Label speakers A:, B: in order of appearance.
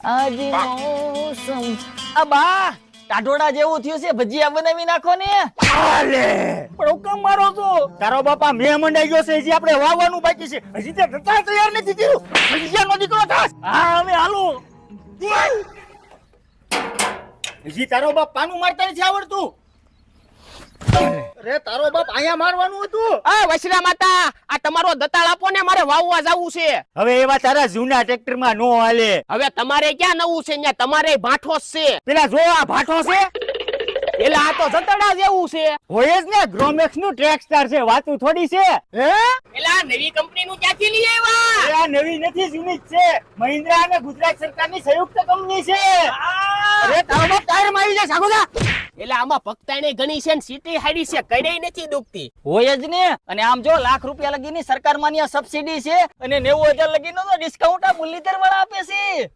A: આજે મોસમ અબા ટાઢોડા જેવું થયું છે, ભજીયા બનાવી નાખો ને.
B: આલે
A: પણ હુકમ મારો છો.
B: તારો બાપા મેં મંડાઈ ગયો છે, હજી આપણે વાવવાનું બાકી છે, હજી તે ગતા તૈયાર નથી થયું. ભજીયાનો દીકરો થાસ.
A: હા અમે હાલો.
B: હજી તારો બાપ પાનું મારતા નથી આવડતું. અરે તારો બાપ અહીંયા મારવાનું હતું.
C: આ વૈશ્રા માતા, આ તમારો દતાળ આપો ને, મારે વાવવા જાવું છે.
B: હવે એવા તારા જૂના ટ્રેક્ટરમાં નો હાલે.
C: હવે તમારે ક્યાં નવું છે, ત્યાં તમારે ભાઠો જ છે.
B: પેલા જો આ ભાઠો છે,
C: એટલે આ તો જતડા જેવું છે.
B: હોય જ ને, ગ્રોમેક્સ નું ટ્રેકસ્ટાર છે, વાતું થોડી છે. હે
C: એટલે આ નવી કંપની નું ક્યાંથી લઈ આવ્યા?
B: એ આ નવી નથી, જૂની જ છે. મહિન્દ્રા અને ગુજરાત સરકારની સંયુક્ત કંપની છે. અરે તારો બાપ ટાયરમાં આવી જાય સાગોદા.
C: એટલે આમાં પગતાણી ઘણી છે ને સીટી હાડી છે, કઈ નથી દુખતી.
A: હોય જ ને. અને આમ જો લાખ રૂપિયા લગીની સરકાર માન્ય સબસિડી છે અને 90,000 લગીનો તો ડિસ્કાઉન્ટ આ મુરલીધર વાળા આપે છે.